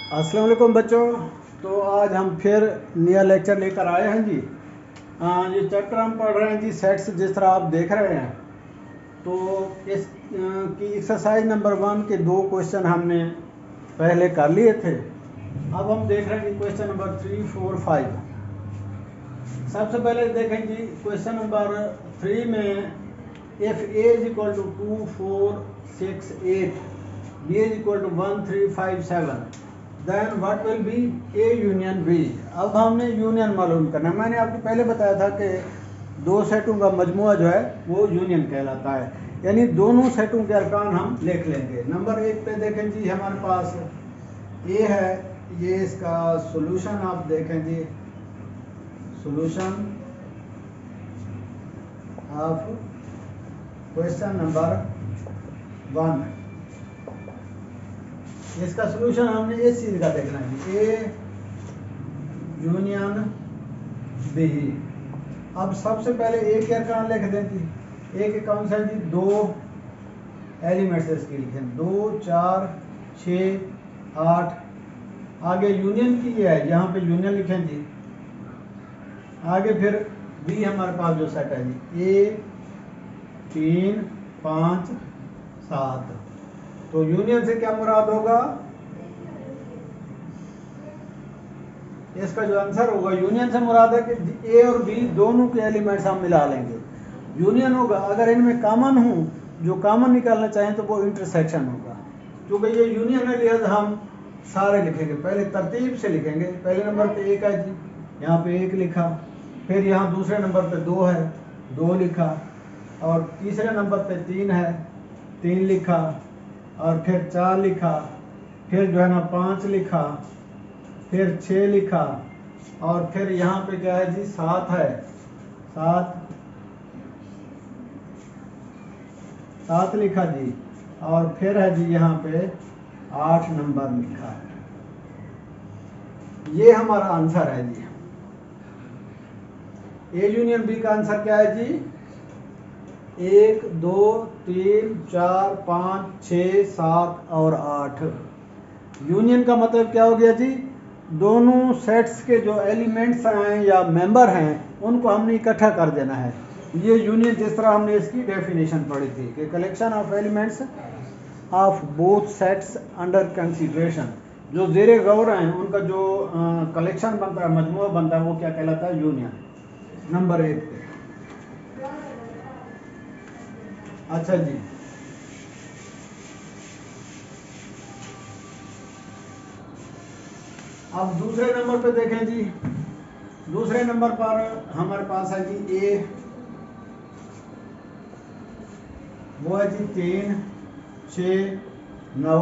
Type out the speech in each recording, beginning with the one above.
अस्सलाम वालेकुम बच्चों। तो आज हम फिर नया लेक्चर लेकर आए हैं जी। ये चैप्टर हम पढ़ रहे हैं जी सेट्स, जिस तरह आप देख रहे हैं। तो इस की एक्सरसाइज नंबर 1 के 2 क्वेश्चन हमने पहले कर लिए थे। अब हम देख रहे हैं कि क्वेश्चन नंबर 3, 4, 5। सबसे पहले देखें जी क्वेश्चन नंबर 3 में if A is equal to 2, 4, 6, 8, B is equal to 1, 3, 5, 7, then what will be A union B. अब हमने यूनियन मालूम करना है। मैंने आपको पहले बताया था कि दो सेटों का मजमुआ जो है वो यूनियन कहलाता है, यानी दोनों सेटों के अरकान हम लिख लेंगे। नंबर 1 पे देखें जी हमारे पास ए है, ये इसका सॉल्यूशन आप देखें जी, सॉल्यूशन ऑफ क्वेश्चन नंबर 1। इसका सॉल्यूशन हमने इस चीज का देखना है, ए यूनियन बी। अब सबसे पहले ए के अरकान लिख दें जी। ए के कौन सा है जी? 2 एलिमेंट्स इसके लिखें, 2, 4, 6, 8। आगे यूनियन की है, यहाँ पे यूनियन लिखें जी। आगे फिर बी हमारे पास जो सेट है जी, ए 3, 5, 7। तो यूनियन से क्या मुराद होगा? इसका जो आंसर होगा, यूनियन से मुराद है कि ए और बी दोनों के एलिमेंट्स हम मिला लेंगे। यूनियन होगा अगर इनमें कॉमन हो, जो कॉमन निकालना चाहें तो वो इंटरसेक्शन होगा। क्योंकि ये यूनियन है लिहाजा हम सारे लिखेंगे, पहले तरतीब से लिखेंगे। पहले नंबर पे 1 है जी, यहाँ पे 1 लिखा। फिर यहाँ दूसरे नंबर पे 2 है, 2 लिखा। और तीसरे नंबर पे 3 है, 3 लिखा। और फिर 4 लिखा। फिर जो है ना 5 लिखा। फिर 6 लिखा। और फिर यहाँ पे क्या है जी? 7 है, 7 लिखा जी। और फिर है जी यहाँ पे 8 नंबर लिखा। ये हमारा आंसर है जी। ए यूनियन बी का आंसर क्या है जी? 1, 2, 3, 4, 5, 6, 7 और 8। यूनियन का मतलब क्या हो गया जी? दोनों सेट्स के जो एलिमेंट्स हैं या मेंबर हैं उनको हमने इकट्ठा कर देना है। ये यूनियन जिस तरह हमने इसकी डेफिनेशन पढ़ी थी कि collection of elements of both sets under consideration, जो जेरे गौर हैं उनका जो कलेक्शन बनता है, मजमूआ बनता है, वो क्या कहलाता है? यूनियन। नंबर 1 पे। अच्छा जी, अब दूसरे नंबर पे देखें जी। दूसरे नंबर पर हमारे पास है जी ए, वो है जी 3, 6, 9।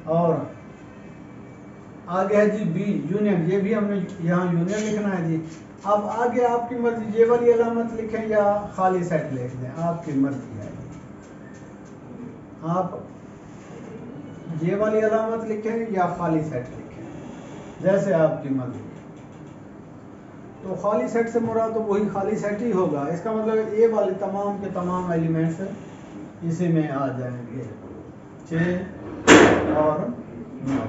और आगे है जी बी यूनियन, ये भी हमने यहाँ यूनियन लिखना है जी। अब आगे आपकी मर्जी, ये वाली अलामत लिखें या खाली सेट लिख दें, आपकी मर्जी है। आप ये वाली अलामत लिखें या खाली सेट लिखें, जैसे आपकी मर्जी। तो खाली सेट से मुराद तो वही खाली सेट ही होगा। इसका मतलब ए वाले तमाम के तमाम एलिमेंट्स इसी में आ जाएंगे, 6 और 9।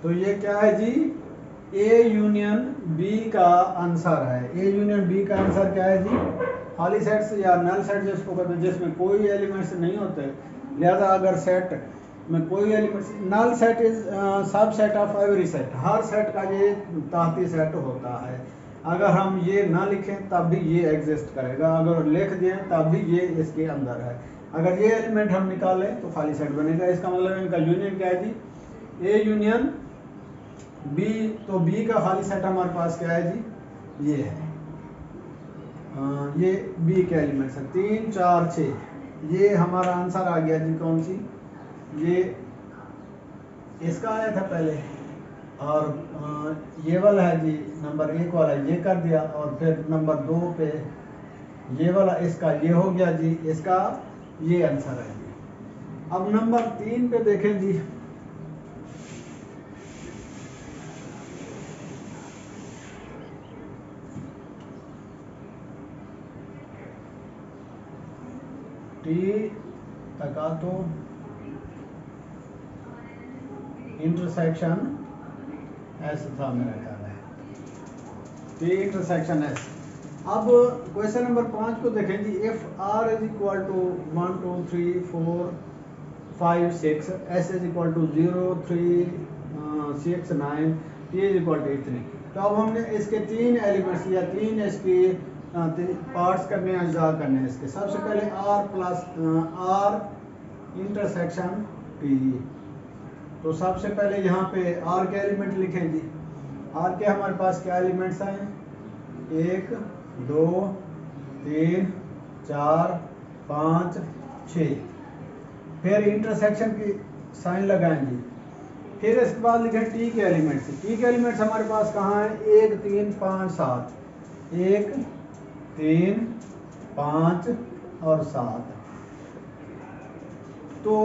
तो ये क्या है जी? ए यूनियन बी का आंसर है। ए यूनियन बी का आंसर क्या है जी? खाली सेट्स या नल सेट जिसको कहते हैं, जिसमें कोई एलिमेंट्स नहीं होते। लिहाजा अगर सेट में कोई एलिमेंट्स, नल सेट इज सब set of every set, her set का ये ताहती सेट होता है। अगर हम ये ना लिखें तब भी ये एग्जिस्ट करेगा, अगर लिख दें तब भी ये इसके अंदर है। अगर ये एलिमेंट हम निकालें तो खाली सेट बनेगा। इसका मतलब इनका यूनियन क्या है जी? A union B. तो बी का खाली सेट हमारे पास क्या है जी? ये है। ये बी के एलिमेंट्स हैं 3, 4, 6। ये हमारा आंसर आ गया जी। कौन सी? ये इसका आया था पहले। और ये वाला है जी, नंबर 1 वाला ये कर दिया। और फिर नंबर 2 पे ये वाला, इसका ये हो गया जी। इसका ये आंसर है जी। अब नंबर 3 पे देखें जी। टी तका तो इंटरसेक्शन एस था मेरा ख्याल है, टी इंटरसेक्शन एस। अब क्वेश्चन नंबर 5 को देखें जी। If R is equal to 1 2 3 4 5 6, S is equal to 0 3 6 9, T is equal to 3। तो अब हमने इसके तीन एलिमेंट्स या तीन इसकी पार्ट्स करने हैं, अज्जा करने हैं इसके। सबसे पहले R plus R intersection T. तो सबसे पहले यहाँ पे आर के एलिमेंट लिखें जी। आर के हमारे पास क्या एलिमेंट्स हैं? 1 2 3 4 5 6। फिर इंटरसेक्शन की साइन लगाएं जी। फिर इसके बाद लिखें टी के एलिमेंट्स। टी के एलिमेंट्स हमारे पास कहाँ हैं? 1 3 5 7, 1 3 5 और 7। तो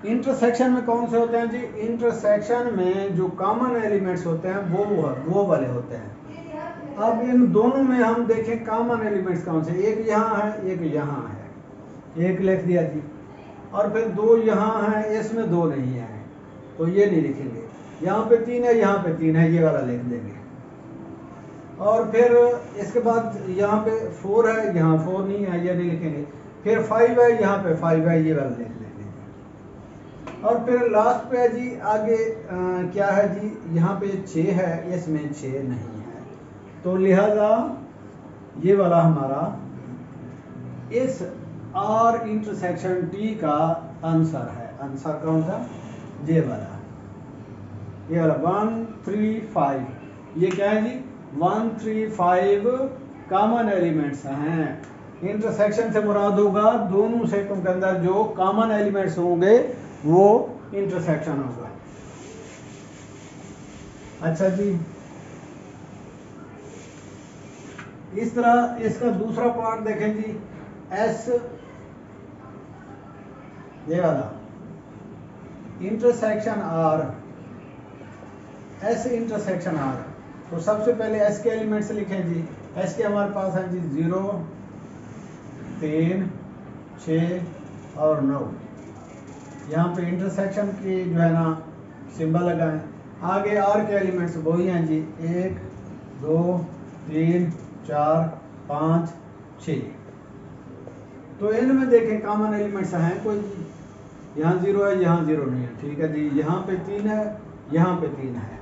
इंटरसेक्शन में कौन से होते हैं जी? इंटरसेक्शन में जो कॉमन एलिमेंट्स होते हैं वो वाले होते हैं। अब इन दोनों में हम देखें कॉमन एलिमेंट्स कौन से। एक यहाँ है, एक यहाँ है, एक लिख दिया जी। और फिर दो यहाँ है, इसमें दो नहीं है, तो ये नहीं लिखेंगे। यहाँ पे 3 है, यहाँ पे 3 है, ये वाला लिख देंगे। और फिर इसके बाद यहाँ पे 4 है, यहाँ 4 नहीं है, ये नहीं लिखेंगे। फिर 5 है, यहाँ पे 5 है, ये वाला लिख देंगे। और फिर लास्ट पे है जी आगे क्या है जी? यहाँ पे 6 है, इसमें 6 नहीं है, तो लिहाजा ये वाला हमारा इस आर इंटरसेक्शन टी का आंसर है। आंसर कौन सा? ये वाला, ये वाला 1 3 5। ये क्या है जी? 1 3 5 कॉमन एलिमेंट्स हैं। इंटरसेक्शन से मुराद होगा दोनों सेटों के अंदर जो कॉमन एलिमेंट्स होंगे वो इंटरसेक्शन होगा। अच्छा जी, इस तरह इसका दूसरा पार्ट देखें जी। एस, ये वाला intersection R, S intersection R. तो सबसे पहले एस के एलिमेंट्स लिखें जी। एस के हमारे पास है जी 0 3 6 और 9। यहाँ पे इंटरसेक्शन की जो है ना सिंबल लगाएं। आगे आर के एलिमेंट्स वही हैं जी 1 2 3 4 5 6। तो इनमें देखें कॉमन एलिमेंट्स हैं कोई? यहाँ 0 है, यहाँ 0 नहीं है, ठीक है जी। यहाँ पे 3 है, यहाँ पे 3 है,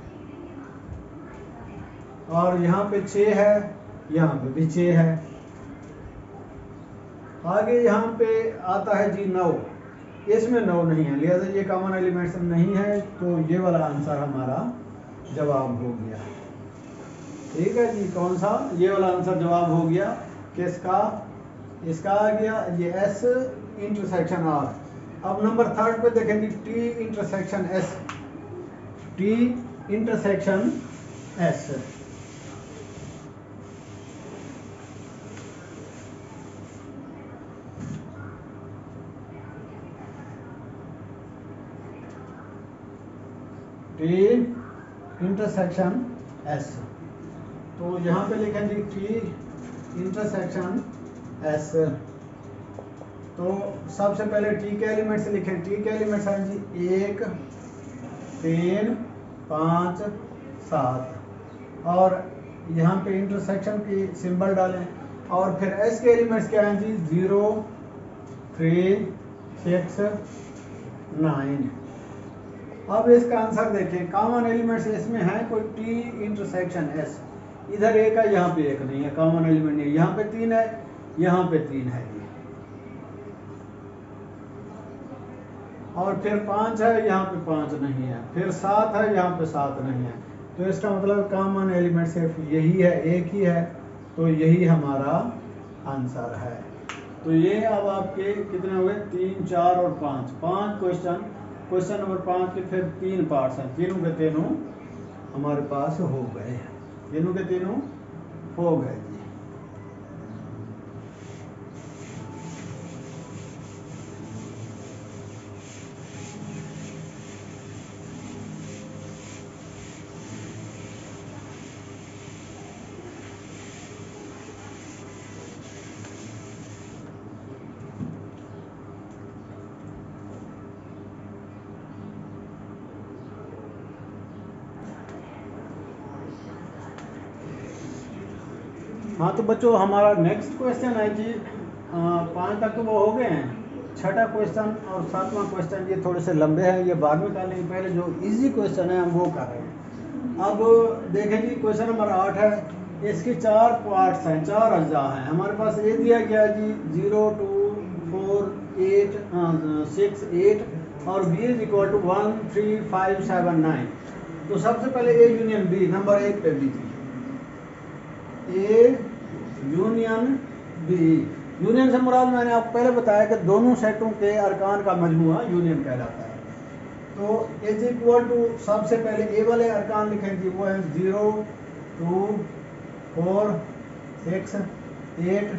और यहाँ पे 6 है, यहाँ पे भी 6 है। आगे यहाँ पे आता है जी 9, इसमें 9 नहीं है, लिहाजा ये कॉमन एलिमेंट्स नहीं है, तो ये वाला आंसर हमारा जवाब हो गया। ठीक है जी, कौन सा? ये वाला आंसर जवाब हो गया किसका? इसका आ गया ये एस इंटरसेक्शन आर। अब नंबर 3 पे देखेंगे T intersection S. T intersection S, T intersection S. तो यहाँ पे लिखें जी टी इंटरसेक्शन एस। तो सबसे पहले टी के एलिमेंट्स लिखें। टी के एलिमेंट्स हैं जी 1 3 5 7, और यहाँ पे इंटरसेक्शन की सिंबल डालें। और फिर एस के एलिमेंट्स क्या हैं जी? 0 3 6 9। अब इसका आंसर देखें। कॉमन एलिमेंट्स इसमें हैं कोई? T intersection S. इधर एक है, यहाँ पे एक नहीं है, कॉमन एलिमेंट नहीं है। यहाँ पे 3 है, यहाँ पे 3 है जी। और फिर 5 है, यहाँ पे 5 नहीं है। फिर 7 है, यहाँ पे 7 नहीं है। तो इसका मतलब कॉमन एलिमेंट सिर्फ यही है, एक ही है, तो यही हमारा आंसर है। तो ये अब आपके कितने हो गए? 3 4 और 5 क्वेश्चन। क्वेश्चन नंबर 5 के फिर 3 पार्ट्स हैं, तीनों के तीनों हमारे पास हो गए, तीनों के तीनों हो गए जी। हाँ तो बच्चों हमारा नेक्स्ट क्वेश्चन है कि 5 तक तो वो हो गए हैं, छठा क्वेश्चन और 7वां क्वेश्चन ये थोड़े से लंबे हैं, ये बाद में कर लेंगे, पहले जो इजी क्वेश्चन है हम वो कर रहे हैं। अब देखें जी क्वेश्चन नंबर 8 है, इसके 4 पार्ट्स हैं, 4 अज्जा हैं। हमारे पास ए दिया गया जी 0 2 4 8 6 8 और बी इज इक्वल टू 1 3 5 7 9। तो सबसे पहले ए यूनियन बी नंबर 1 पे बी थी, ए यूनियन बी। यूनियन से मुराद मैंने आपको पहले बताया कि दोनों सेटों के अरकान का मजमूआ यूनियन कहलाता है। तो इज इक्वल टू सबसे पहले ए वाले अरकान लिखेंगे, वो है 0 2 4 6 8।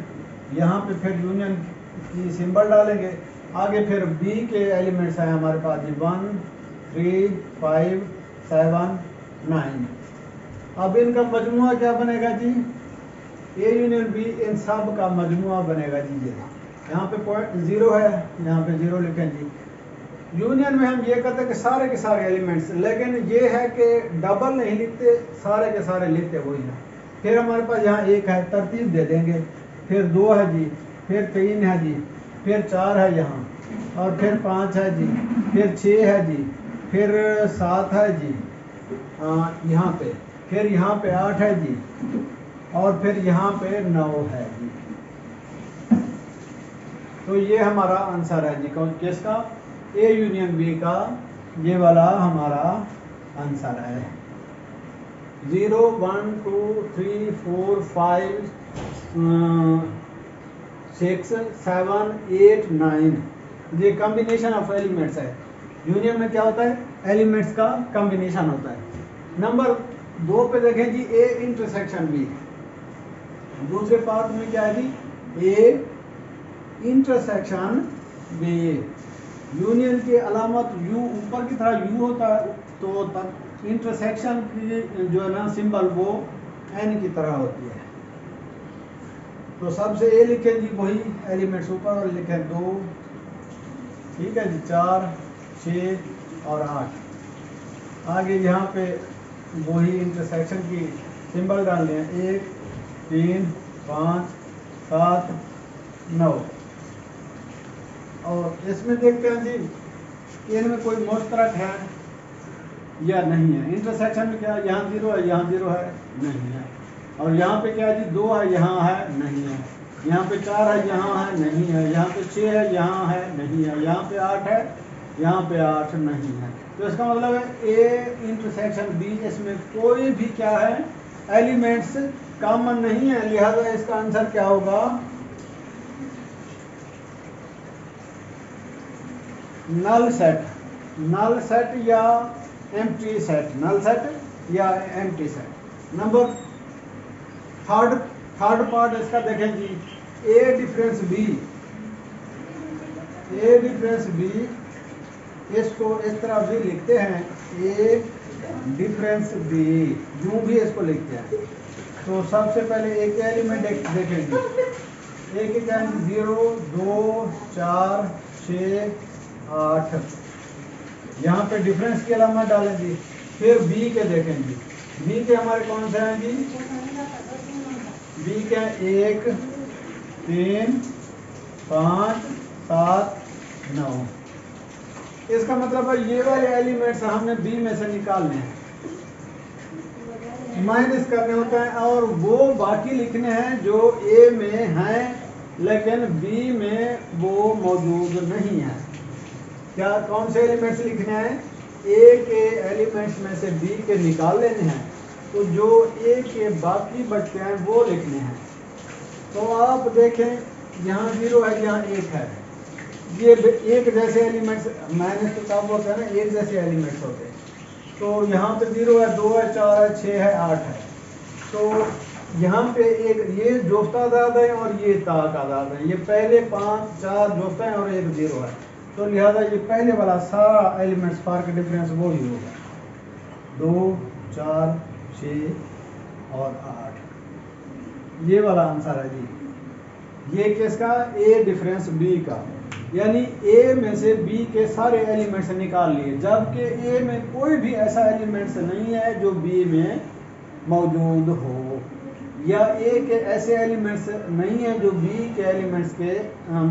यहाँ पे फिर यूनियन की सिंबल डालेंगे। आगे फिर बी के एलिमेंट्स हैं हमारे पास जी 1 3 5 7 9। अब इनका मजमुआ क्या बनेगा जी, ए यूनियन बी इन सब का मजमुआ बनेगा जी। ये यहाँ पे पॉइंट 0 है, यहाँ पे 0 लिखें जी। यूनियन में हम ये कहते हैं कि सारे के सारे एलिमेंट्स, लेकिन ये है कि डबल नहीं लिखते, सारे के सारे लिखते वही हैं। फिर हमारे पास यहाँ 1 है, तरतीब दे देंगे, फिर 2 है जी, फिर 3 है जी, फिर 4 है यहाँ, और फिर 5 है जी, फिर 6 है जी, फिर 7 है जी यहाँ पे, फिर यहाँ पे 8 है जी, और फिर यहाँ पे 9 है जी। तो ये हमारा आंसर है जी, कौन किसका, ए यूनियन बी का, ये वाला हमारा आंसर है। 0 1 2 3 4 5 6 7 8 9 ये कॉम्बिनेशन ऑफ एलिमेंट्स है। यूनियन में क्या होता है, एलिमेंट्स का कॉम्बिनेशन होता है। नंबर 2 पे देखें जी, ए इंटरसेक्शन बी। दूसरे पार्ट में क्या है जी, ए इंटरसेक्शन बी। यूनियन की अलामत यू, ऊपर की तरह यू होता है, तो इंटरसेक्शन की जो है ना सिंबल वो एन की तरह होती है। तो सबसे ए लिखें जी, वही एलिमेंट्स ऊपर और लिखें 2, ठीक है जी, 4 6 और 8। आगे यहाँ पे वही इंटरसेक्शन की सिंबल डालने हैं, 1 3 5 7 9। और इसमें देखते हैं जी इनमें कोई मुश्तरक है या नहीं है। इंटरसेक्शन में क्या, यहाँ 0 है, यहाँ 0 है, नहीं है। और यहाँ पे क्या है जी, 2 है, यहाँ है, नहीं है। यहाँ पे 4 है, यहाँ है, नहीं है। यहाँ पे 6 है, यहाँ है, नहीं है। यहाँ पे 8 है, यहाँ पे 8 नहीं है। तो इसका मतलब है ए इंटरसेक्शन बी, इसमें कोई भी क्या है, एलिमेंट्स कॉमन नहीं है, लिहाजा इसका आंसर क्या होगा, नल सेट। नल सेट या एम्प्टी सेट, नल सेट या empty set. Number third part इसका देखें जी, ए difference B. A difference B, इसको इस तरह भी लिखते हैं, ए डिफरेंस बी, यूं भी इसको लिखते हैं। तो सबसे पहले एक एलिमेंट देखेंगे, एक क्या है, 0 2 4 6 8। यहाँ पे डिफरेंस की अलामत डालेंगे। फिर बी के देखेंगे, बी के हमारे कौन से हैं जी, बी के 1 3 5 7 9। इसका मतलब है ये वाले एलिमेंट्स हमने बी में से निकालने हैं, माइनस करने होते हैं, और वो बाकी लिखने हैं जो ए में हैं लेकिन बी में वो मौजूद नहीं है। क्या कौन से एलिमेंट्स लिखने हैं, ए के एलिमेंट्स में से बी के निकाल लेने हैं, तो जो ए के बाकी बचते हैं वो लिखने हैं। तो आप देखें यहाँ 0 है, यहाँ 1 है, ये एक जैसे एलिमेंट्स, माइनस तो तब होते हैं ना, एक जैसे एलिमेंट्स होते हैं। तो यहाँ पे 0 है, 2 है, 4 है, 6 है, 8 है। तो यहाँ पे एक ये जोफ्ता आदाद है और ये ताक आदाद है, ये पहले 5 4 जोफ्ता है और एक 0 है। तो लिहाजा ये पहले वाला सारा एलिमेंट्स फार का डिफरेंस वो ही होगा, 2 4 6 और 8। ये वाला आंसर है जी, ये किसका, ए डिफरेंस बी का, यानी ए में से बी के सारे एलिमेंट्स निकाल लिए, जबकि ए में कोई भी ऐसा एलिमेंट्स नहीं है जो बी में मौजूद हो। या ए के ऐसे एलिमेंट्स नहीं है जो बी के एलिमेंट्स के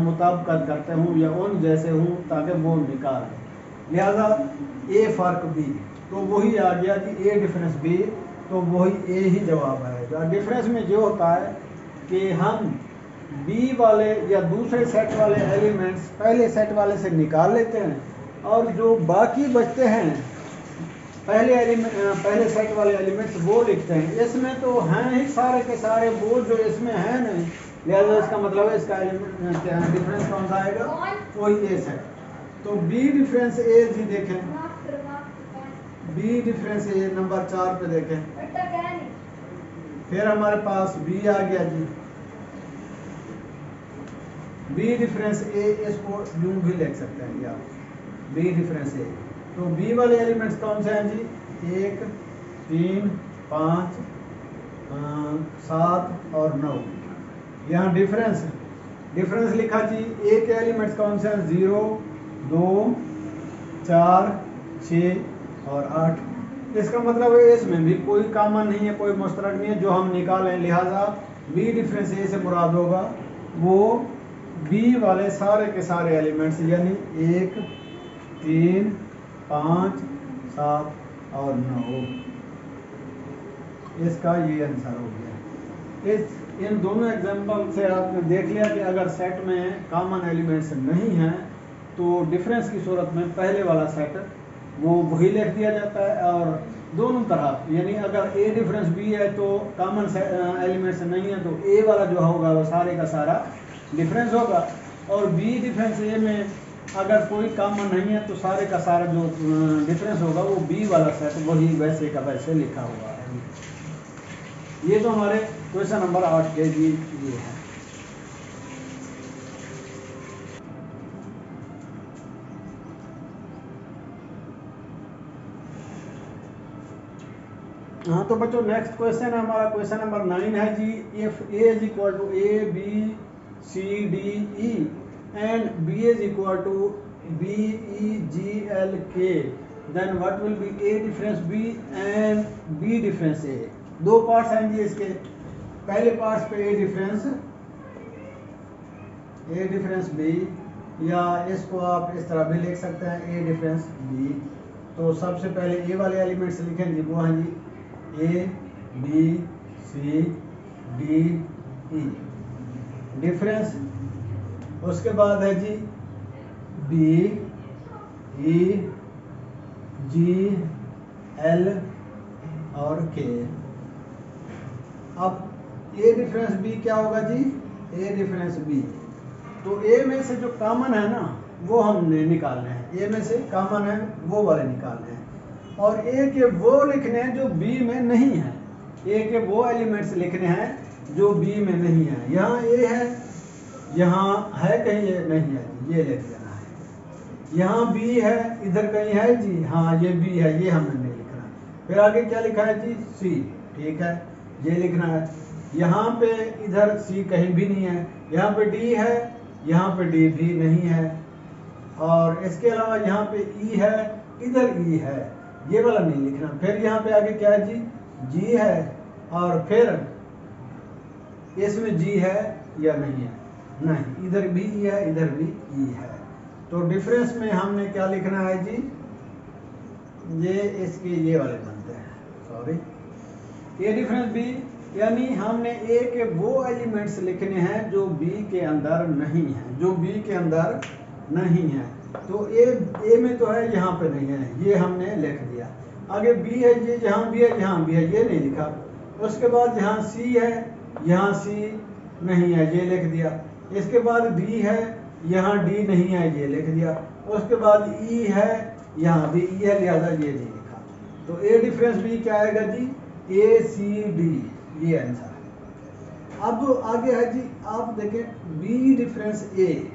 मुताबिकत करते हूँ या उन जैसे हूँ ताकि वो निकाल, लिहाजा ए फर्क बी, तो वही आ गया कि ए डिफरेंस बी, तो वही ए ही जवाब आएगा। डिफरेंस में जो होता है कि हम बी वाले या दूसरे सेट वाले एलिमेंट्स पहले सेट वाले से निकाल लेते हैं और जो बाकी बचते हैं पहले सेट वाले एलिमेंट्स वो लिखते हैं। इसमें तो हैं ही सारे के सारे वो जो इसमें है नहीं, लिहाजा इसका मतलब है इसका डिफरेंस कौन सा आएगा, कोई ए सेट। तो बी डिफरेंस ए जी देखें, बी डिफरेंस ए नंबर 4 पे देखें, फिर हमारे पास बी आ गया जी, बी डिफरेंस ए, इसको यूं भी लिख सकते हैं या बी डिफरेंस ए। तो बी वाले एलिमेंट्स कौन से हैं जी, 1 3 5 7 और 9। यहाँ डिफरेंस लिखा जी, ए के एलिमेंट्स कौन से हैं, 0 2 4 6 और 8। इसका मतलब है इसमें भी कोई कॉमन नहीं है, कोई मुश्तरक नहीं है जो हम निकालें, लिहाजा बी डिफरेंस ए से मुराद होगा वो बी वाले सारे के सारे एलिमेंट्स, यानी 1 3 5 7 और 9। इसका ये आंसर हो गया। इन दोनों एग्जाम्पल से आपने देख लिया कि अगर सेट में कॉमन एलिमेंट्स नहीं हैं तो डिफरेंस की सूरत में पहले वाला सेट वो वही लिख दिया जाता है, और दोनों तरह, यानी अगर ए डिफरेंस बी है तो कॉमन एलिमेंट्स नहीं है तो ए वाला जो होगा वो सारे का सारा डिफरेंस होगा, और बी डिफरेंस ए में अगर कोई कॉमन नहीं है तो सारे का सारा जो डिफरेंस होगा वो बी वाला सेट वही वैसे का वैसे लिखा हुआ है। ये तो हमारे क्वेश्चन नंबर 8 के जी ये है। हाँ तो बच्चों नेक्स्ट क्वेश्चन है हमारा क्वेश्चन नंबर 9 है जी, if A is equal to A B C D E and B is equal to B E G L K, then what will be A difference B and B difference A. दो parts हैं जी इसके, पहले parts पे ए difference B, या इसको आप इस तरह भी लिख सकते हैं ए डिफरेंस बी। तो सबसे पहले ए वाले एलिमेंट्स लिखेंगे वो हैं जी A B C D E difference, उसके बाद है G B E G L और के। अब ए डिफरेंस बी क्या होगा जी, ए डिफरेंस बी, तो ए में से जो कॉमन है ना वो हमने निकालने हैं, ए में से कॉमन है वो वाले निकालने हैं, और ए के वो लिखने हैं जो बी में नहीं है, ए के वो एलिमेंट्स लिखने हैं जो बी में नहीं है। यहाँ ए है, यहाँ है कहीं ये नहीं है, ये लिख देना है। यहाँ बी है, इधर कहीं है जी, हाँ ये बी है, ये हमें नहीं लिखना। फिर आगे क्या लिखा है जी, सी, ठीक है ये लिखना है। यहाँ पे इधर सी कहीं भी नहीं है, यहाँ पे डी है, यहाँ पे डी भी नहीं है, और इसके अलावा यहाँ पे ई है, इधर ई है, ये वाला नहीं लिखना। फिर यहाँ पे आगे क्या है जी है, और फिर इसमें जी है या नहीं है, नहीं, इधर भी ई है, इधर भी ई है। तो डिफरेंस में हमने क्या लिखना है जी, ये इसके ये वाले बनते हैं, सॉरी, ए डिफरेंस बी, यानी हमने ए के वो एलिमेंट्स लिखने हैं जो बी के अंदर नहीं है, जो बी के अंदर नहीं है। तो ए में तो है, यहाँ पे नहीं है, ये हमने लिख दिया। आगे बी है, ये यहाँ भी है, यहाँ भी है, ये नहीं लिखा। उसके बाद यहाँ सी है, यहाँ सी नहीं है, ये लिख दिया। इसके बाद डी है, यहाँ डी नहीं है, ये लिख दिया। उसके बाद ई है, यहाँ भी ई है, लिहाजा ये नहीं लिखा। तो ए डिफरेंस बी क्या आएगा जी, ए सी डी, ये आंसर है। अब आगे है जी, आप देखें बी डिफरेंस ए,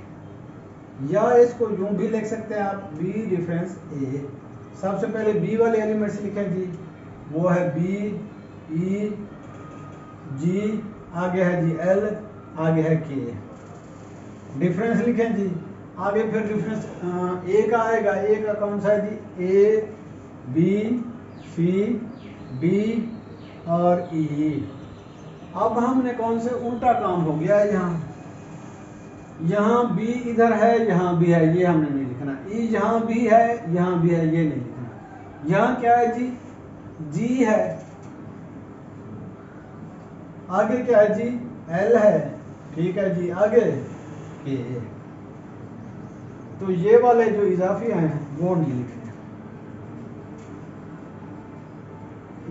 या इसको यूं भी लिख सकते हैं आप, बी डिफरेंस ए। सबसे पहले बी वाले एलिमेंट्स लिखें जी, वो है बी ई जी, आगे है जी एल, आगे है के। डिफरेंस लिखें जी, आगे फिर डिफरेंस ए का आएगा, ए का कौन सा है जी, ए बी सी डी और ई। अब हमने कौन से उल्टा काम हो गया है, यहाँ बी इधर है, यहाँ भी है, ये हमने नहीं लिखना। ई यहाँ भी है, यहाँ भी है, ये नहीं लिखना। यहाँ क्या है जी, जी है, आगे क्या है जी, एल है, ठीक है जी, आगे के। तो ये वाले जो इजाफी हैं वो नहीं लिखने।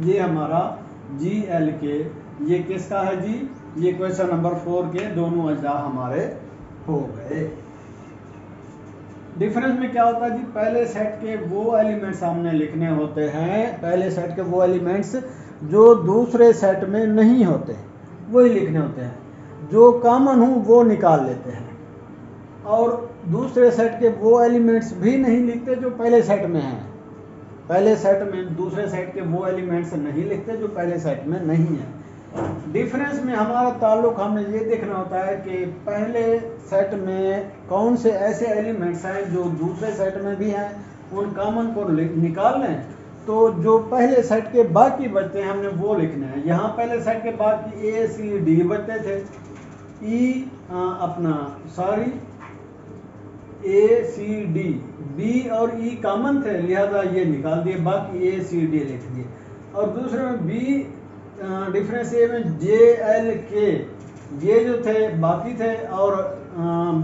ये हमारा जी एल के, ये किसका है जी, ये क्वेश्चन नंबर 4 के दोनों अज्जा हमारे हो गए। डिफरेंस में क्या होता है जी, पहले सेट के वो एलिमेंट्स हमने लिखने होते हैं, पहले सेट के वो एलिमेंट्स जो दूसरे सेट में नहीं होते वही लिखने होते हैं, जो कॉमन हो वो निकाल लेते हैं, और दूसरे सेट के वो एलिमेंट्स भी नहीं लिखते जो पहले सेट में हैं। पहले सेट में दूसरे सेट के वो एलिमेंट्स नहीं लिखते जो पहले सेट में नहीं है। डिफरेंस में हमारा ताल्लुक हमने ये देखना होता है कि पहले सेट में कौन से ऐसे एलिमेंट्स हैं जो दूसरे सेट में भी हैं, उन कॉमन को निकाल लें, तो जो पहले सेट के बाकी बचते हैं हमने वो लिखने हैं। यहाँ पहले सेट के बाकी ए सी डी बचते थे, ए सी डी, बी और ई कॉमन थे, लिहाजा ये निकाल दिए, बाकी ए सी डी लिख दिए। और दूसरे में बी डिफरेंस ए में जे एल के, ये जो थे बाकी थे, और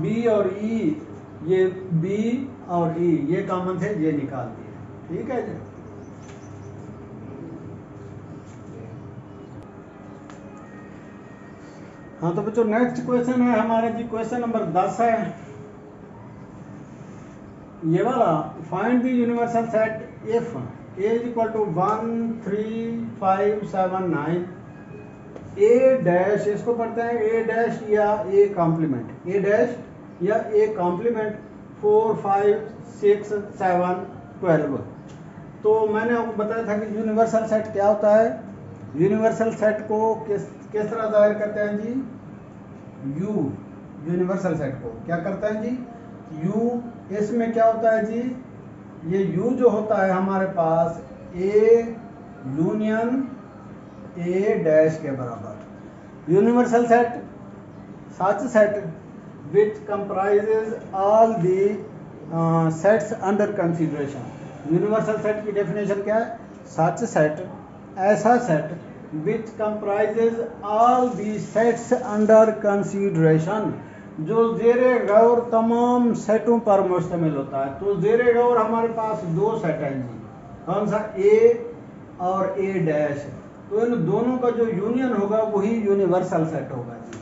बी और ई, ये बी और ई ये कॉमन थे, ये निकाल दिए, ठीक है जी। हाँ तो बच्चों नेक्स्ट क्वेश्चन है हमारे जी, क्वेश्चन नंबर 10 है ये वाला, find the universal set if A is equal to 1 3 5 7 9, A dash, इसको पढ़ते हैं ए डैश या ए कॉम्प्लीमेंट, ए डैश या ए कॉम्प्लीमेंट 4 5 6 7 12। तो मैंने आपको बताया था कि यूनिवर्सल सेट क्या होता है। यूनिवर्सल सेट को किस तरह जाहिर करते हैं जी, यू। यूनिवर्सल सेट को क्या करते हैं जी, यू। इसमें क्या होता है जी, ये यू जो होता है हमारे पास ए यूनियन ए डैश के बराबर। Universal set such set which comprises all the sets under consideration. Universal set की डेफिनेशन क्या है, सच सेट, ऐसा set which comprises all the sets under consideration, जो ज़ेरे गौर तमाम सेटों पर मुश्तमिल होता है। तो ज़ेरे गौर हमारे पास दो सेट हैं जी, कौन सा, ए और ए डैश। तो इन दोनों का जो यूनियन होगा वही यूनिवर्सल सेट होगा जी।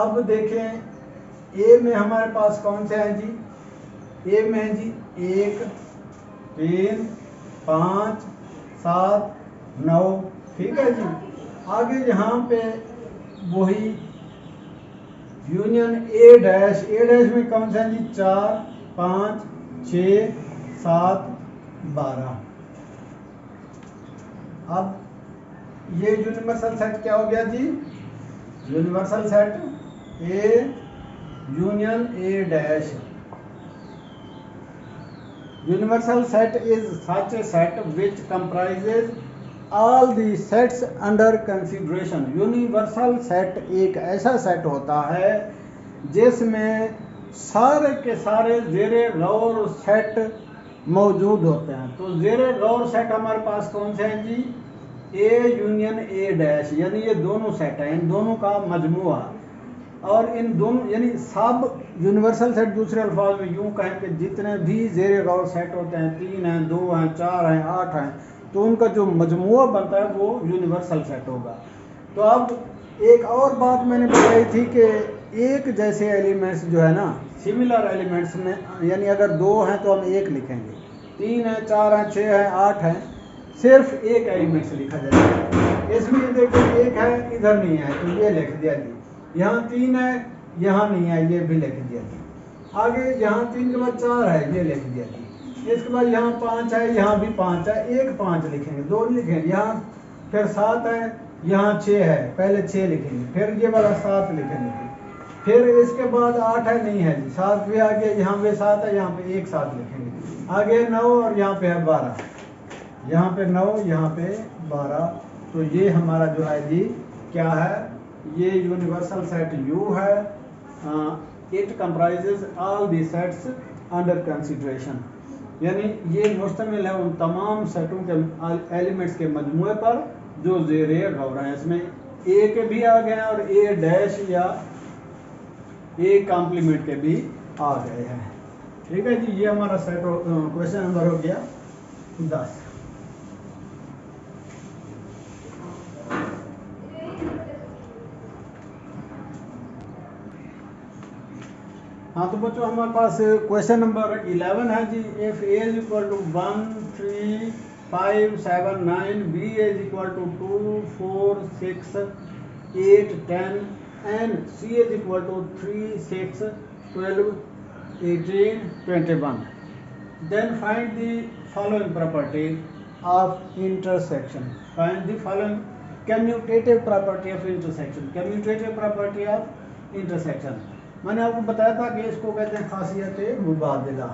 अब देखें ए में हमारे पास कौन से हैं जी, ए में है जी 1 3 5 7 9, ठीक है जी। आगे यहाँ पे वही union A dash, A dash में कौन सा है जी 4 5 6 7 12। अब ये यूनिवर्सल सेट क्या हो गया जी, universal set A union A dash. Universal set is such a set which comprises all the sets under consideration. Universal set एक ऐसा सेट होता है जिसमें सारे के सारे ज़ेरे गौर सेट मौजूद होते हैं। तो ज़ेरे गौर सेट हमारे पास कौन से हैं जी, ए यूनियन ए डैश, यानी ये दोनों सेट हैं, इन दोनों का मजमुआ। और इन दोनों यानी सब यूनिवर्सल सेट, दूसरे अल्फाज में यूँ कहें कि जितने भी ज़ेरे गौर सेट होते हैं, 3 हैं 2 हैं 4 हैं 8 हैं, तो उनका जो मजमुआ बनता है वो यूनिवर्सल सेट होगा। तो अब एक और बात मैंने बताई थी कि एक जैसे एलिमेंट्स जो है ना, सिमिलर एलिमेंट्स में, यानी अगर 2 हैं तो हम 1 लिखेंगे, 3 हैं 4 हैं 6 हैं 8 हैं, सिर्फ एक एलिमेंट्स लिखा जाएगा। इसमें देखो 1 है इधर नहीं है तो ये लिख दिया जी, यहाँ 3 है यहाँ नहीं है ये भी लिख दिया जी, आगे यहाँ 3 के बाद 4 है ये लिख दिया जी, इसके बाद यहाँ 5 है यहाँ भी 5 है, 1 5 लिखेंगे, 2 लिखेंगे, यहाँ फिर 7 है यहाँ 6 है, पहले 6 लिखेंगे, फिर ये वाला 7 लिखेंगे, फिर इसके बाद 8 है नहीं है जी, 7 भी आ गया, यहाँ पे 7 है यहाँ पे 1 7 लिखेंगे, आगे 9 और यहाँ पे है 12, यहाँ पे 9 यहाँ पे 12। तो ये हमारा जो है जी क्या है, ये यूनिवर्सल सेट U है, it comprises all the sets under consideration, यानी ये मुश्तमिल है उन तमाम सेटों के एलिमेंट्स के मजमूए पर जो ज़ेरे गौर हैं। इसमें ए के भी आ गए हैं और ए डैश या ए कॉम्प्लीमेंट के भी आ गए हैं। ठीक है जी, ये हमारा सेट क्वेश्चन नंबर हो गया 10। हाँ तो बच्चों हमारे पास क्वेश्चन नंबर 11 है जी। If A is equal to 1 3 5 7 9, B is equal to 2 4 6 8 10 and C is equal to 3 6 12 18 21, then find the following property of intersection. Find the following commutative property of intersection. Commutative property of intersection, मैंने आपको बताया था कि इसको कहते हैं खासियत मुबादला।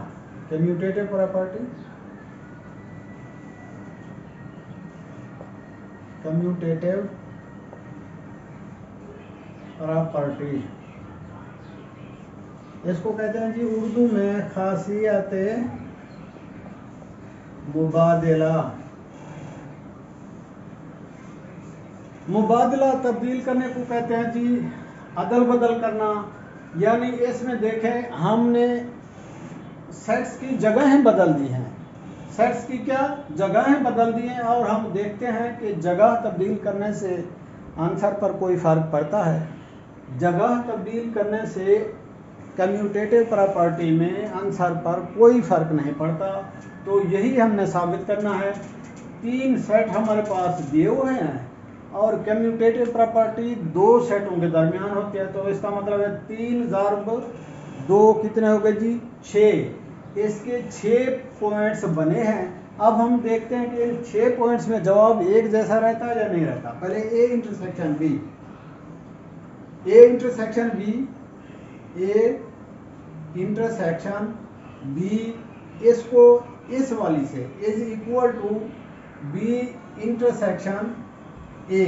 Commutative property, commutative property इसको कहते हैं जी उर्दू में खासियत मुबादला। मुबादला तब्दील करने को कहते हैं जी अदल बदल करना, यानी इसमें देखें हमने सेट्स की जगहें बदल दी हैं, सेट्स की क्या जगहें बदल दी हैं, और हम देखते हैं कि जगह तब्दील करने से आंसर पर कोई फ़र्क पड़ता है। जगह तब्दील करने से कम्यूटेटिव प्रॉपर्टी में आंसर पर कोई फ़र्क नहीं पड़ता। तो यही हमने साबित करना है। 3 सेट हमारे पास दिए हुए हैं और कम्यूटेटिव प्रॉपर्टी 2 सेटों के दरमियान होती है, तो इसका मतलब है 3 × 2 कितने हो गए जी 6। इसके 6 पॉइंट्स बने हैं। अब हम देखते हैं कि इन 6 पॉइंट्स में जवाब एक जैसा रहता है या नहीं रहता। पहले A intersection B, A intersection B, A intersection B, इसको इस वाली से is equal to B intersection A,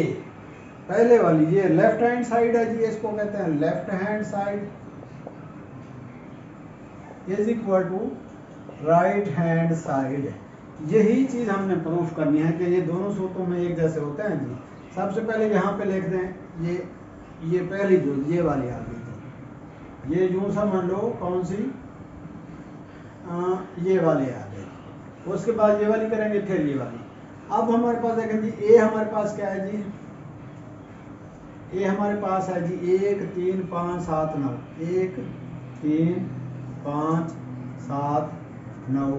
पहले वाली ये लेफ्ट हैंड साइड है जी, इसको कहते हैं left hand side, is equal to right hand side. यही चीज हमने प्रूफ करनी है कि ये दोनों सूत्रों में एक जैसे होते हैं जी। सबसे पहले यहाँ पे लिख दें ये पहली जो ये वाली आ गई थी, ये यूं समझ लो कौन सी ये वाली आ गई, उसके बाद ये वाली करेंगे फिर ये वाली। अब हमारे पास देखें जी ए हमारे पास क्या है जी, ए हमारे पास है जी 1 3 5 7 9, 1 3 5 7 9,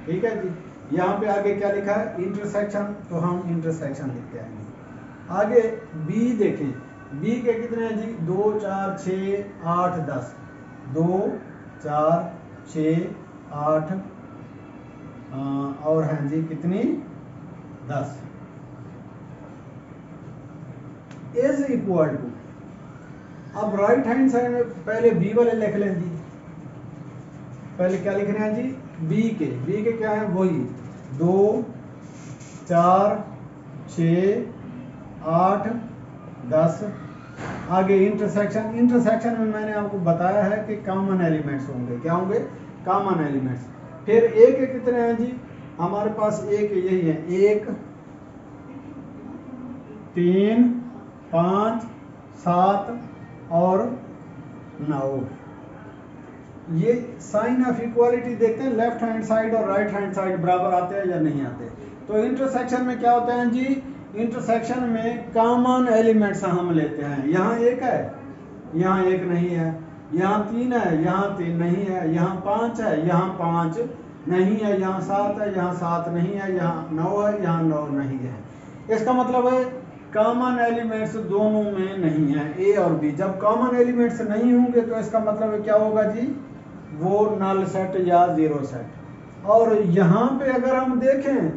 ठीक है जी। यहाँ पे आगे क्या लिखा है इंटरसेक्शन, तो हम इंटरसेक्शन लिखते हैं। आगे बी देखें, बी के कितने हैं जी 2 4 6 8 10, 2 4 6 8 और हैं जी कितनी 10, इज इक्वल टू। अब राइट हैंड साइड में पहले बी वाले लिख लें जी, पहले क्या लिख रहे हैं जी बी के क्या है वही 2 4 6 8 10। आगे इंटरसेक्शन, इंटरसेक्शन में मैंने आपको बताया है कि कॉमन एलिमेंट्स होंगे, क्या होंगे कॉमन एलिमेंट्स। फिर ए के कितने हैं जी हमारे पास, ए के यही है 1 3 5 7 और 9। ये साइन ऑफ इक्वालिटी देखते हैं लेफ्ट हैंड साइड और राइट हैंड साइड बराबर आते हैं या नहीं आते। तो इंटरसेक्शन में क्या होता है जी, इंटरसेक्शन में कॉमन एलिमेंट्स हम लेते हैं। यहाँ 1 है, यहाँ 1 नहीं है, यहाँ 3 है, यहाँ 3 नहीं है, यहाँ 5 है, यहाँ 5 नहीं है, यहाँ 7 है, यहाँ 7 नहीं है, यहाँ 9 है, यहाँ 9 नहीं है। इसका मतलब है कॉमन एलिमेंट्स दोनों में नहीं है, ए और बी। जब कॉमन एलिमेंट्स नहीं होंगे तो इसका मतलब क्या होगा जी, वो नल सेट या जीरो सेट। और यहाँ पे अगर हम देखें,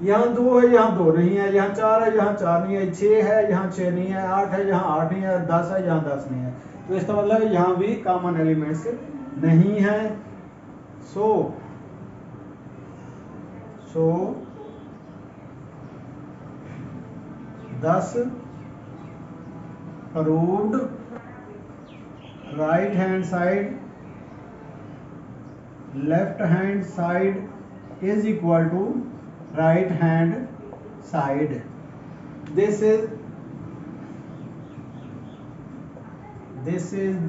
यहाँ 2 है, यहाँ 2 नहीं है, यहाँ 4 है, यहाँ 4 नहीं है, 6 है, यहाँ 6 नहीं है, 8 है, यहाँ 8 नहीं है, 10 है, यहाँ 10 नहीं है। तो इसका मतलब है यहाँ भी कॉमन एलिमेंट्स नहीं है। सो 10 proved right hand side left hand side is equal to right hand side. This is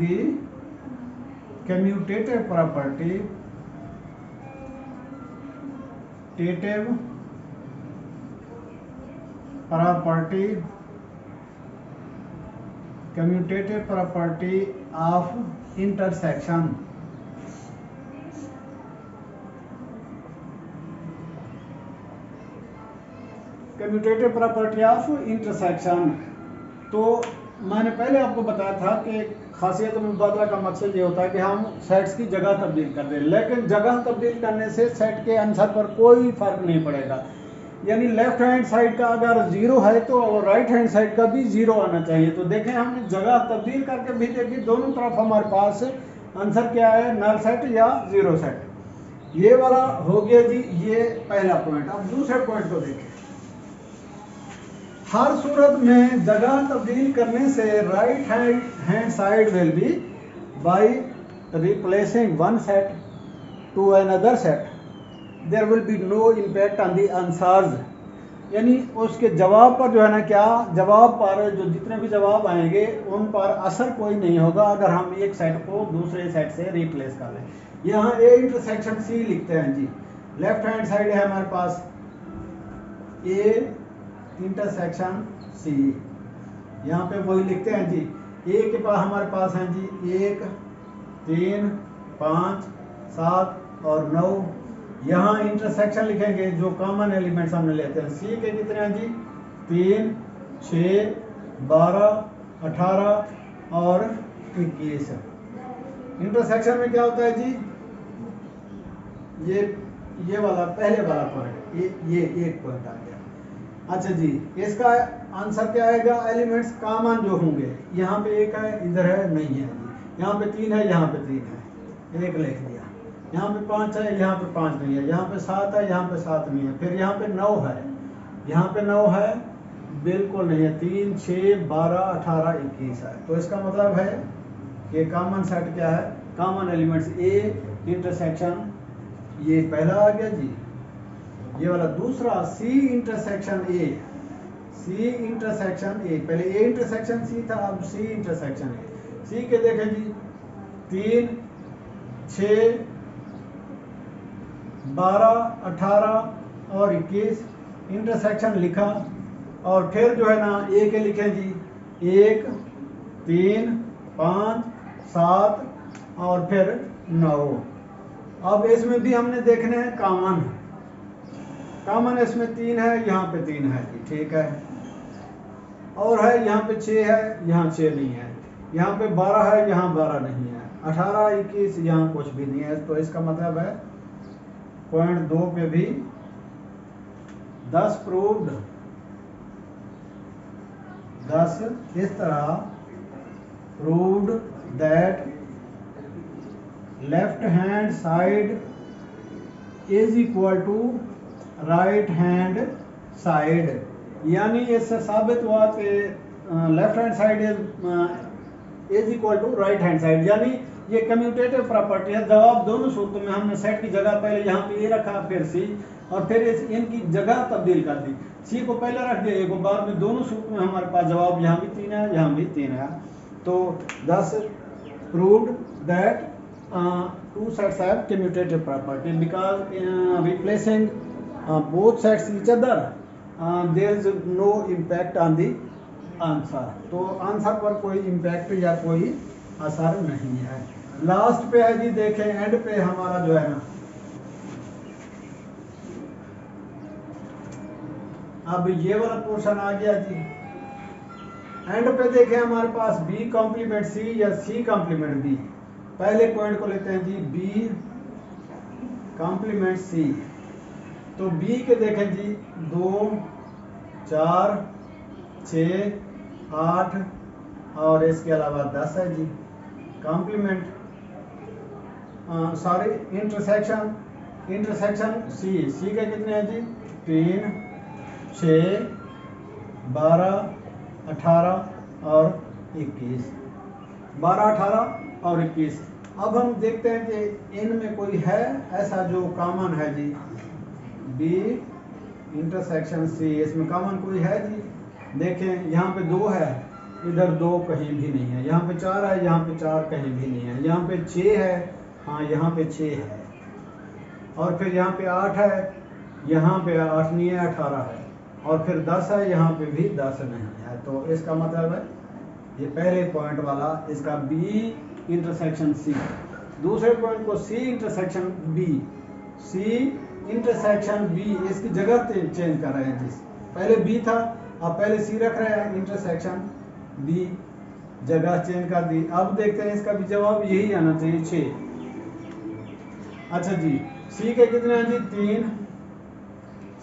the commutative property of intersection. Commutative property of intersection. तो मैंने पहले आपको बताया था कि खासियत मुबादला का मकसद ये होता है कि हम सेट्स की जगह तब्दील कर दें, लेकिन जगह तब्दील करने से सेट के आंसर पर कोई फर्क नहीं पड़ेगा। यानी लेफ्ट हैंड साइड का अगर 0 है तो राइट हैंड साइड का भी 0 आना चाहिए। तो देखें हमने जगह तब्दील करके भी देखी, दोनों तरफ हमारे पास आंसर क्या है, नल सेट या 0 सेट। ये वाला हो गया जी, ये पहला पॉइंट। अब दूसरे पॉइंट को देखें। हर सूरत में जगह तब्दील करने से right hand side will be by replacing one set to another set there will be no impact on the answers. यानी उसके जवाब पर जो है ना, क्या जवाब पर जो जितने भी जवाब आएंगे उन पर असर कोई नहीं होगा अगर हम एक सेट को दूसरे सेट से रिप्लेस कर लें। यहाँ ए इंटरसेक्शन सी लिखते हैं जी। लेफ्ट हैंड साइड है हमारे पास ए इंटरसेक्शन सी, यहाँ पे वही लिखते हैं जी। ए के पास हमारे पास हैं जी 1 3 5 7 और 9। यहाँ इंटरसेक्शन लिखेंगे जो कॉमन एलिमेंट्स हमने लेते हैं। सी के कितने हैं जी 3 6 12 18 और 21। इंटरसेक्शन में क्या होता है जी, ये वाला पहले वाला पॉइंट, ये एक पॉइंट आ गया। अच्छा जी, इसका आंसर क्या आएगा, एलिमेंट्स कॉमन जो होंगे। यहाँ पे 1 है, इधर है नहीं है जी। यहाँ पे 3 है, यहाँ पे 3 है, 1 लिख दिया। यहाँ पे 5 है, यहाँ पे 5 नहीं है। यहाँ पे 7 है, यहाँ पे 7 नहीं है। फिर यहाँ पे 9 है, यहाँ पे 9 है, बिल्कुल नहीं है। 3 6 12 18 21 है। तो इसका मतलब है कि कॉमन सेट क्या है, कॉमन एलिमेंट्स ए इंटरसेक्शन, ये पहला आ गया जी। ये वाला दूसरा सी intersection A, C intersection A, पहले ए इंटरसेक्शन सी था, अब सी इंटरसेक्शन ए। सी के देखें जी 3 6 12 18 और 21 इंटरसेक्शन लिखा। और फिर जो है ना ए के लिखें जी 1 3 5 7 और फिर 9। अब इसमें भी हमने देखने हैं कॉमन इसमें 3 है, यहाँ पे 3 है जी, ठीक है। और है यहाँ पे 6 है, यहाँ 6 नहीं है। यहाँ पे 12 है, यहाँ 12 नहीं है। 18 21 यहाँ कुछ भी नहीं है। तो इसका मतलब है पॉइंट 2 पे भी 10 प्रूव्ड, 10 इस तरह proved that left hand side is equal to right hand side. यानी इससे साबित हुआ कि left hand side is equal to right hand side. यानी ये कम्यूटेटिव प्रॉपर्टी है। जवाब दोनों सूत्रों में हमने सेट की जगह पहले यहाँ पे ए रखा, फिर सी, और फिर इनकी जगह तब्दील कर दी। सी को पहले रख दिया, ए को बाद में। दोनों सूत्र में हमारे पास जवाब यहाँ भी 3 है, यहाँ भी 3 है। तो 10 proved that two sets have commutative property because replacing both sets each other there is no impact on the answer। तो आंसर पर कोई इम्पैक्ट या कोई असर नहीं है। लास्ट पे है जी, देखें एंड पे हमारा जो है ना, अब ये वाला पोर्शन आ गया जी। एंड पे देखें हमारे पास बी कॉम्प्लीमेंट सी या सी कॉम्प्लीमेंट बी। पहले पॉइंट को लेते हैं जी बी कॉम्प्लीमेंट सी। तो बी के देखें जी 2 4 6 8 और इसके अलावा 10 है जी। कॉम्प्लीमेंट सॉरी इंटरसेक्शन सी के कितने हैं जी 3 6 12 18 और 21, 12, 18 और 21। अब हम देखते हैं कि इनमें कोई है ऐसा जो कॉमन है जी, B इंटरसेक्शन C, इसमें कॉमन कोई है जी? देखें यहाँ पे 2 है, इधर 2 कहीं भी नहीं है, यहाँ पे 4 है, यहाँ पे 4 कहीं भी नहीं है, यहाँ पे 6 है, हाँ यहाँ पे 6 है, और फिर यहाँ पे 8 है, यहाँ पे 8 नहीं है, 18 है, और फिर 10 है, यहाँ पे भी 10 नहीं है। तो इसका मतलब है ये पहले पॉइंट वाला इसका B इंटरसेक्शन C, दूसरे पॉइंट को C intersection B, C intersection B, इसकी जगह चेंज कर रहे हैं जिस पहले B था, अब पहले C रख रहे हैं, इंटरसेक्शन B जगह चेंज कर दी। अब देखते हैं इसका भी जवाब यही आना चाहिए, 6। अच्छा जी, C के कितने हैं जी? 3,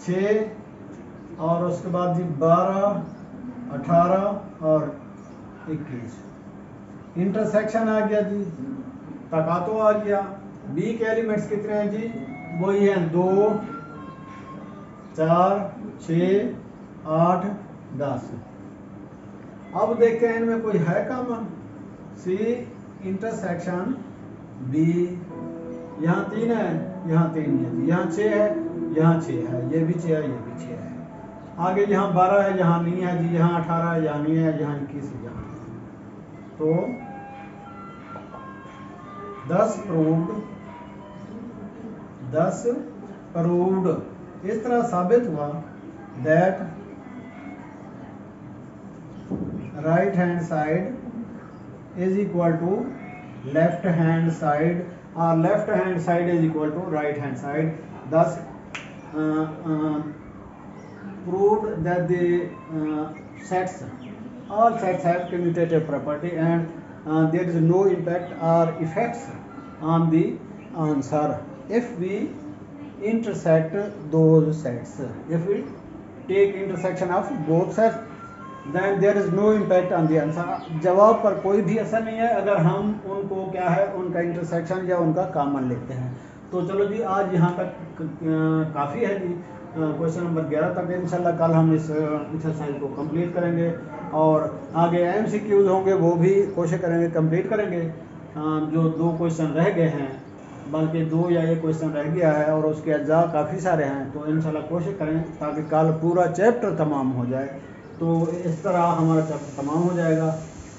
6 और उसके बाद जी 12, 18 और 21। इंटरसेक्शन आ गया जी, तकातो आ गया। B के एलिमेंट्स कितने हैं जी? वही हैं 2, 4, 6, 8, 10। अब देखते हैं इनमें कोई है कॉमन, C इंटरसेक्शन B, यहाँ 3 है, यहाँ 3 है जी, यहाँ 6 है, यहाँ 6 है, ये भी 6 है, ये भी 6 है। आगे यहाँ 12 है, यहाँ नहीं है जी, यहाँ 18 है, यहाँ नहीं है, यहाँ 21 है, यहाँ। तो 10 प्रूव्ड इस तरह साबित हुआ that right hand side is equal to left hand side और left hand side is equal to right hand side. thus proved that the all sets have commutative property and there is no impact or effects on the answer if we intersect those sets. If we take intersection of both sets then there is no impact on the answer. जवाब पर कोई भी असर नहीं है अगर हम उनको क्या है उनका इंटरसेक्शन या उनका कॉमन लेते हैं। तो चलो जी, आज यहाँ तक काफ़ी है जी, क्वेश्चन नंबर 11 तक। इंशाल्लाह कल हम इस एक्सरसाइज को कंप्लीट करेंगे और आगे MCQs होंगे वो भी कोशिश करेंगे कंप्लीट करेंगे। जो 2 क्वेश्चन रह गए हैं, बल्कि 2 या 1 क्वेश्चन रह गया है और उसके अज्जा काफ़ी सारे हैं, तो इंशाल्लाह कोशिश करें ताकि कल पूरा चैप्टर तमाम हो जाए। तो इस तरह हमारा चैप्टर तमाम हो जाएगा।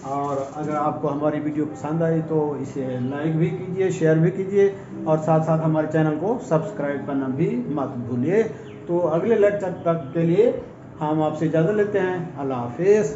और अगर आपको हमारी वीडियो पसंद आई तो इसे लाइक भी कीजिए, शेयर भी कीजिए और साथ साथ हमारे चैनल को सब्सक्राइब करना भी मत भूलिए। तो अगले लेक्चर तक के लिए हम आपसे इजाज़त लेते हैं। अल्लाह हाफिज़।